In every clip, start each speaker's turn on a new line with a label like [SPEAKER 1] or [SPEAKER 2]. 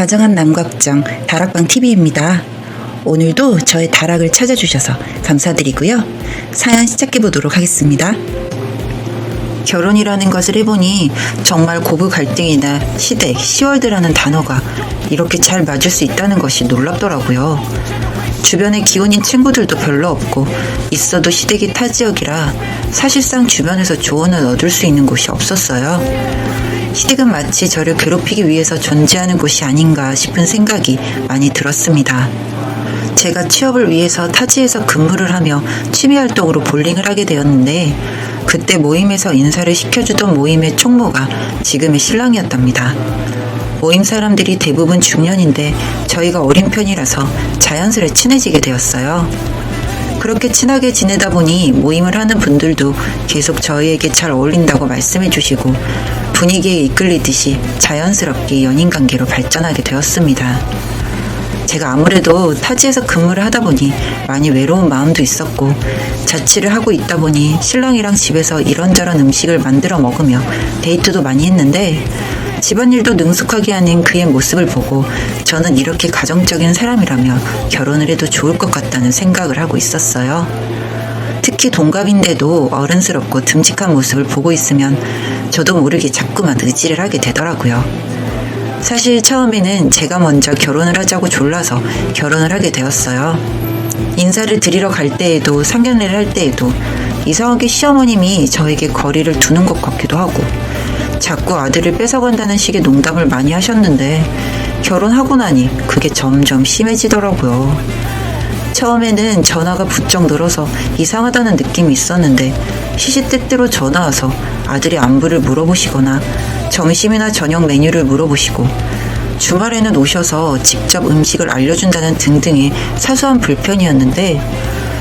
[SPEAKER 1] 다정한 남각정 다락방 TV입니다. 오늘도 저의 다락을 찾아주셔서 감사드리고요. 사연 시작해보도록 하겠습니다. 결혼이라는 것을 해보니 정말 고부 갈등이나 시댁, 시월드라는 단어가 이렇게 잘 맞을 수 있다는 것이 놀랍더라고요. 주변에 기혼인 친구들도 별로 없고 있어도 시댁이 타 지역이라 사실상 주변에서 조언을 얻을 수 있는 곳이 없었어요. 시댁은 마치 저를 괴롭히기 위해서 존재하는 곳이 아닌가 싶은 생각이 많이 들었습니다. 제가 취업을 위해서 타지에서 근무를 하며 취미활동으로 볼링을 하게 되었는데 그때 모임에서 인사를 시켜주던 모임의 총무가 지금의 신랑이었답니다. 모임 사람들이 대부분 중년인데 저희가 어린 편이라서 자연스레 친해지게 되었어요. 그렇게 친하게 지내다 보니 모임을 하는 분들도 계속 저희에게 잘 어울린다고 말씀해 주시고 분위기에 이끌리듯이 자연스럽게 연인관계로 발전하게 되었습니다. 제가 아무래도 타지에서 근무를 하다 보니 많이 외로운 마음도 있었고 자취를 하고 있다 보니 신랑이랑 집에서 이런저런 음식을 만들어 먹으며 데이트도 많이 했는데 집안일도 능숙하게 하는 그의 모습을 보고 저는 이렇게 가정적인 사람이라며 결혼을 해도 좋을 것 같다는 생각을 하고 있었어요. 특히 동갑인데도 어른스럽고 듬직한 모습을 보고 있으면 저도 모르게 자꾸만 의지를 하게 되더라고요. 사실 처음에는 제가 먼저 결혼을 하자고 졸라서 결혼을 하게 되었어요. 인사를 드리러 갈 때에도 상견례를 할 때에도 이상하게 시어머님이 저에게 거리를 두는 것 같기도 하고 자꾸 아들을 뺏어간다는 식의 농담을 많이 하셨는데 결혼하고 나니 그게 점점 심해지더라고요. 처음에는 전화가 부쩍 늘어서 이상하다는 느낌이 있었는데 시시때때로 전화 와서 아들의 안부를 물어보시거나 점심이나 저녁 메뉴를 물어보시고 주말에는 오셔서 직접 음식을 알려준다는 등등의 사소한 불편이었는데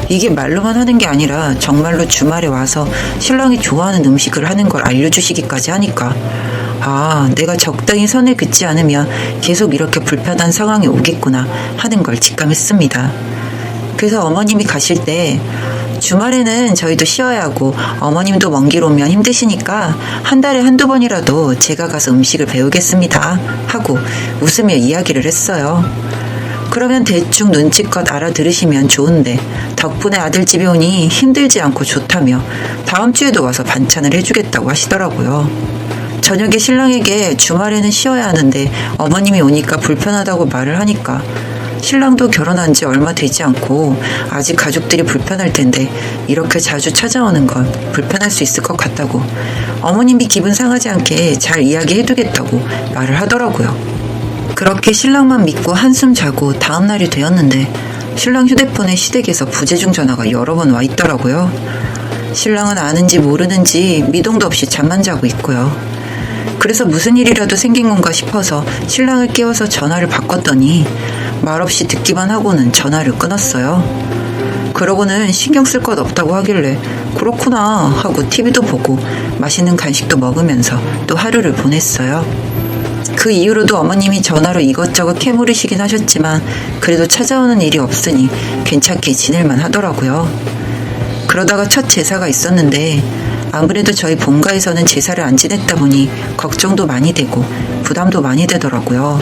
[SPEAKER 1] 이게 말로만 하는 게 아니라 정말로 주말에 와서 신랑이 좋아하는 음식을 하는 걸 알려주시기까지 하니까 내가 적당히 선을 긋지 않으면 계속 이렇게 불편한 상황이 오겠구나 하는 걸 직감했습니다. 그래서 어머님이 가실 때 주말에는 저희도 쉬어야 하고 어머님도 먼 길 오면 힘드시니까 한 달에 한두 번이라도 제가 가서 음식을 배우겠습니다 하고 웃으며 이야기를 했어요. 그러면 대충 눈치껏 알아들으시면 좋은데 덕분에 아들 집에 오니 힘들지 않고 좋다며 다음 주에도 와서 반찬을 해주겠다고 하시더라고요. 저녁에 신랑에게 주말에는 쉬어야 하는데 어머님이 오니까 불편하다고 말을 하니까 신랑도 결혼한 지 얼마 되지 않고 아직 가족들이 불편할 텐데 이렇게 자주 찾아오는 건 불편할 수 있을 것 같다고 어머님이 기분 상하지 않게 잘 이야기해두겠다고 말을 하더라고요. 그렇게 신랑만 믿고 한숨 자고 다음 날이 되었는데 신랑 휴대폰에 시댁에서 부재중 전화가 여러 번 와 있더라고요. 신랑은 아는지 모르는지 미동도 없이 잠만 자고 있고요. 그래서 무슨 일이라도 생긴 건가 싶어서 신랑을 깨워서 전화를 바꿨더니 말없이 듣기만 하고는 전화를 끊었어요. 그러고는 신경 쓸 것 없다고 하길래 그렇구나 하고 TV도 보고 맛있는 간식도 먹으면서 또 하루를 보냈어요. 그 이후로도 어머님이 전화로 이것저것 캐물으시긴 하셨지만 그래도 찾아오는 일이 없으니 괜찮게 지낼만 하더라고요. 그러다가 첫 제사가 있었는데 아무래도 저희 본가에서는 제사를 안 지냈다 보니 걱정도 많이 되고 부담도 많이 되더라고요.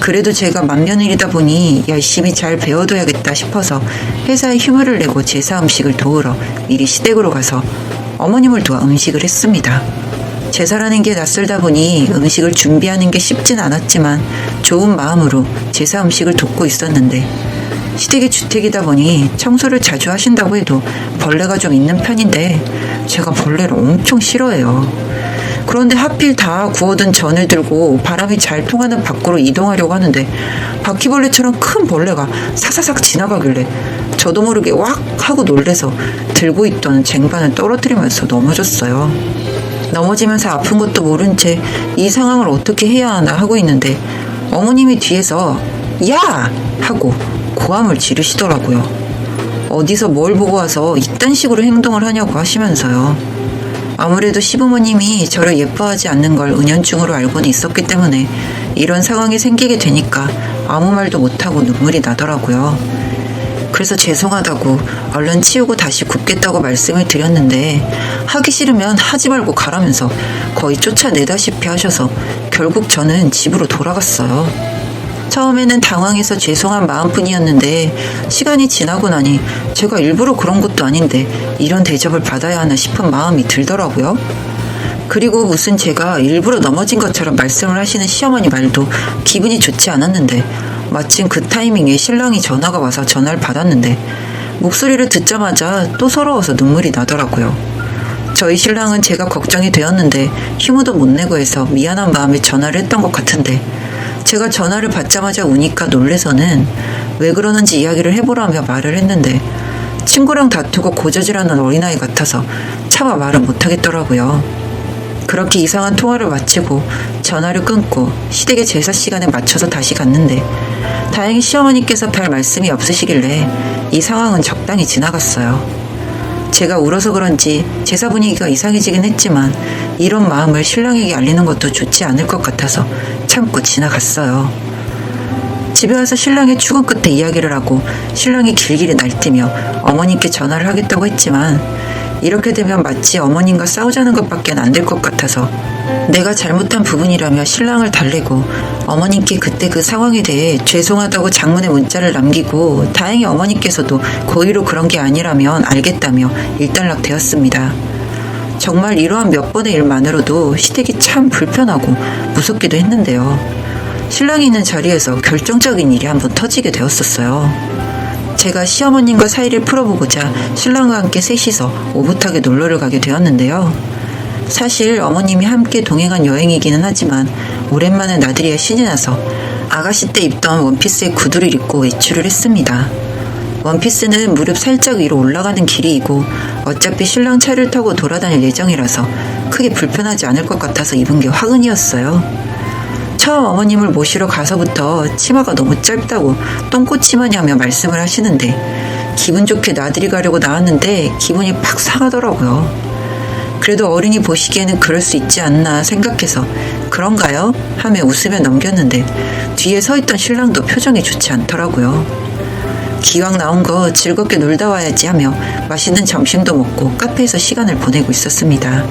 [SPEAKER 1] 그래도 제가 맏며느리다 보니 열심히 잘 배워둬야겠다 싶어서 회사에 휴무를 내고 제사 음식을 도우러 미리 시댁으로 가서 어머님을 도와 음식을 했습니다. 제사라는 게 낯설다 보니 음식을 준비하는 게 쉽진 않았지만 좋은 마음으로 제사 음식을 돕고 있었는데 시댁이 주택이다 보니 청소를 자주 하신다고 해도 벌레가 좀 있는 편인데 제가 벌레를 엄청 싫어해요. 그런데 하필 다 구워둔 전을 들고 바람이 잘 통하는 밖으로 이동하려고 하는데 바퀴벌레처럼 큰 벌레가 사사삭 지나가길래 저도 모르게 왁 하고 놀래서 들고 있던 쟁반을 떨어뜨리면서 넘어졌어요. 넘어지면서 아픈 것도 모른 채 이 상황을 어떻게 해야 하나 하고 있는데 어머님이 뒤에서 야! 하고 고함을 지르시더라고요. 어디서 뭘 보고 와서 이딴 식으로 행동을 하냐고 하시면서요. 아무래도 시부모님이 저를 예뻐하지 않는 걸 은연중으로 알고는 있었기 때문에 이런 상황이 생기게 되니까 아무 말도 못하고 눈물이 나더라고요. 그래서 죄송하다고 얼른 치우고 다시 굽겠다고 말씀을 드렸는데 하기 싫으면 하지 말고 가라면서 거의 쫓아내다시피 하셔서 결국 저는 집으로 돌아갔어요. 처음에는 당황해서 죄송한 마음뿐이었는데 시간이 지나고 나니 제가 일부러 그런 것도 아닌데 이런 대접을 받아야 하나 싶은 마음이 들더라고요. 그리고 무슨 제가 일부러 넘어진 것처럼 말씀을 하시는 시어머니 말도 기분이 좋지 않았는데 마침 그 타이밍에 신랑이 전화가 와서 전화를 받았는데 목소리를 듣자마자 또 서러워서 눈물이 나더라고요. 저희 신랑은 제가 걱정이 되었는데 휴무도 못 내고 해서 미안한 마음에 전화를 했던 것 같은데 제가 전화를 받자마자 우니까 놀래서는 왜 그러는지 이야기를 해보라며 말을 했는데 친구랑 다투고 고저질하는 어린아이 같아서 차마 말을 못하겠더라고요. 그렇게 이상한 통화를 마치고 전화를 끊고 시댁의 제사 시간에 맞춰서 다시 갔는데 다행히 시어머니께서 별 말씀이 없으시길래 이 상황은 적당히 지나갔어요. 제가 울어서 그런지 제사 분위기가 이상해지긴 했지만 이런 마음을 신랑에게 알리는 것도 좋지 않을 것 같아서 참고 지나갔어요. 집에 와서 신랑의 출근 끝에 이야기를 하고 신랑이 길길이 날뛰며 어머님께 전화를 하겠다고 했지만 이렇게 되면 마치 어머님과 싸우자는 것밖에 안 될 것 같아서 내가 잘못한 부분이라며 신랑을 달래고 어머님께 그때 그 상황에 대해 죄송하다고 장문의 문자를 남기고 다행히 어머님께서도 고의로 그런 게 아니라면 알겠다며 일단락되었습니다. 정말 이러한 몇 번의 일만으로도 시댁이 참 불편하고 무섭기도 했는데요. 신랑이 있는 자리에서 결정적인 일이 한번 터지게 되었었어요. 제가 시어머님과 사이를 풀어보고자 신랑과 함께 셋이서 오붓하게 놀러를 가게 되었는데요. 사실 어머님이 함께 동행한 여행이기는 하지만 오랜만에 나들이에 신이 나서 아가씨 때 입던 원피스에 구두를 입고 외출을 했습니다. 원피스는 무릎 살짝 위로 올라가는 길이이고 어차피 신랑 차를 타고 돌아다닐 예정이라서 크게 불편하지 않을 것 같아서 입은 게 화근이었어요. 처음 어머님을 모시러 가서부터 치마가 너무 짧다고 똥꼬치마냐며 말씀을 하시는데 기분 좋게 나들이 가려고 나왔는데 기분이 팍 상하더라고요. 그래도 어른이 보시기에는 그럴 수 있지 않나 생각해서 그런가요? 하며 웃으며 넘겼는데 뒤에 서 있던 신랑도 표정이 좋지 않더라고요. 기왕 나온 거 즐겁게 놀다 와야지 하며 맛있는 점심도 먹고 카페에서 시간을 보내고 있었습니다.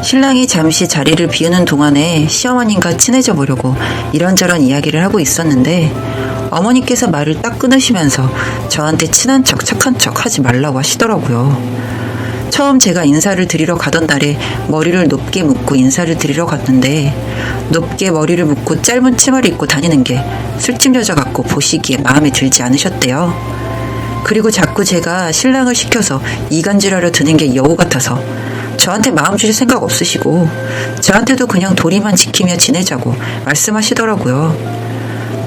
[SPEAKER 1] 신랑이 잠시 자리를 비우는 동안에 시어머님과 친해져 보려고 이런저런 이야기를 하고 있었는데 어머니께서 말을 딱 끊으시면서 저한테 친한 척 착한 척 하지 말라고 하시더라고요. 처음 제가 인사를 드리러 가던 날에 머리를 높게 묶고 인사를 드리러 갔는데 높게 머리를 묶고 짧은 치마를 입고 다니는 게 술집 여자 같고 보시기에 마음에 들지 않으셨대요. 그리고 자꾸 제가 신랑을 시켜서 이간질하려 드는 게 여우 같아서 저한테 마음 주실 생각 없으시고 저한테도 그냥 도리만 지키며 지내자고 말씀하시더라고요.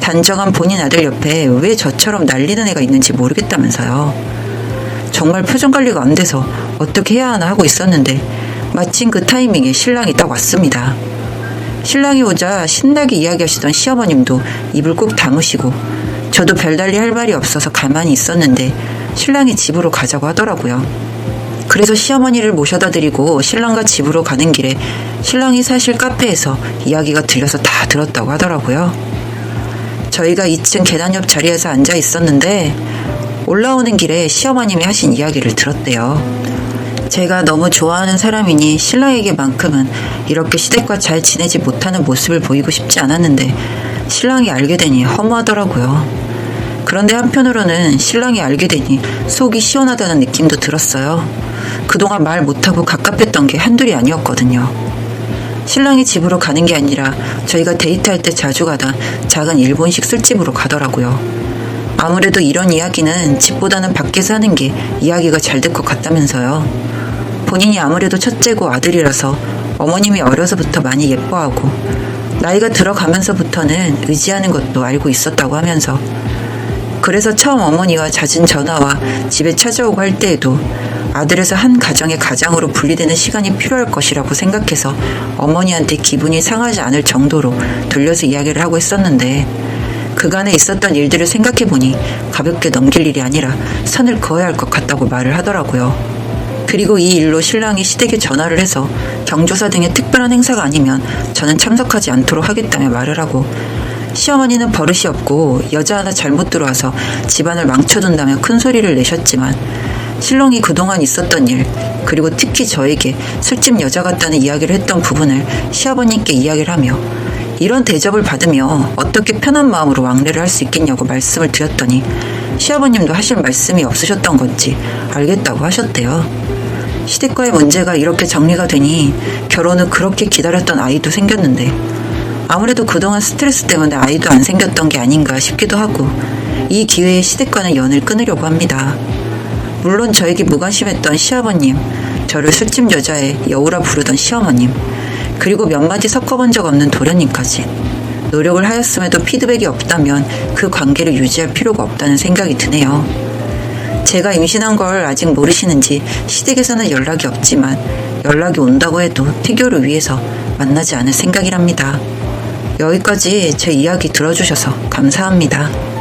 [SPEAKER 1] 단정한 본인 아들 옆에 왜 저처럼 날리는 애가 있는지 모르겠다면서요. 정말 표정 관리가 안 돼서 어떻게 해야 하나 하고 있었는데 마침 그 타이밍에 신랑이 딱 왔습니다. 신랑이 오자 신나게 이야기하시던 시어머님도 입을 꼭 다무시고 저도 별달리 할 말이 없어서 가만히 있었는데 신랑이 집으로 가자고 하더라고요. 그래서 시어머니를 모셔다 드리고 신랑과 집으로 가는 길에 신랑이 사실 카페에서 이야기가 들려서 다 들었다고 하더라고요. 저희가 2층 계단 옆 자리에서 앉아 있었는데 올라오는 길에 시어머님이 하신 이야기를 들었대요. 제가 너무 좋아하는 사람이니 신랑에게만큼은 이렇게 시댁과 잘 지내지 못하는 모습을 보이고 싶지 않았는데 신랑이 알게 되니 허무하더라고요. 그런데 한편으로는 신랑이 알게 되니 속이 시원하다는 느낌도 들었어요. 그동안 말 못하고 갑갑했던 게 한둘이 아니었거든요. 신랑이 집으로 가는 게 아니라 저희가 데이트할 때 자주 가던 작은 일본식 술집으로 가더라고요. 아무래도 이런 이야기는 집보다는 밖에서 하는 게 이야기가 잘 될 것 같다면서요. 본인이 아무래도 첫째고 아들이라서 어머님이 어려서부터 많이 예뻐하고 나이가 들어가면서부터는 의지하는 것도 알고 있었다고 하면서 그래서 처음 어머니와 잦은 전화와 집에 찾아오고 할 때에도 아들에서 한 가정의 가장으로 분리되는 시간이 필요할 것이라고 생각해서 어머니한테 기분이 상하지 않을 정도로 돌려서 이야기를 하고 있었는데 그간에 있었던 일들을 생각해보니 가볍게 넘길 일이 아니라 선을 그어야 할 것 같다고 말을 하더라고요. 그리고 이 일로 신랑이 시댁에 전화를 해서 경조사 등의 특별한 행사가 아니면 저는 참석하지 않도록 하겠다며 말을 하고 시어머니는 버릇이 없고 여자 하나 잘못 들어와서 집안을 망쳐둔다며 큰 소리를 내셨지만 신랑이 그동안 있었던 일 그리고 특히 저에게 술집 여자 같다는 이야기를 했던 부분을 시아버님께 이야기를 하며 이런 대접을 받으며 어떻게 편한 마음으로 왕래를 할 수 있겠냐고 말씀을 드렸더니 시아버님도 하실 말씀이 없으셨던 건지 알겠다고 하셨대요. 시댁과의 문제가 이렇게 정리가 되니 결혼을 그렇게 기다렸던 아이도 생겼는데 아무래도 그동안 스트레스 때문에 아이도 안 생겼던 게 아닌가 싶기도 하고 이 기회에 시댁과는 연을 끊으려고 합니다. 물론 저에게 무관심했던 시아버님, 저를 술집 여자의 여우라 부르던 시어머님, 그리고 몇 마디 섞어본 적 없는 도련님까지 노력을 하였음에도 피드백이 없다면 그 관계를 유지할 필요가 없다는 생각이 드네요. 제가 임신한 걸 아직 모르시는지 시댁에서는 연락이 없지만 연락이 온다고 해도 태교를 위해서 만나지 않을 생각이랍니다. 여기까지 제 이야기 들어주셔서 감사합니다.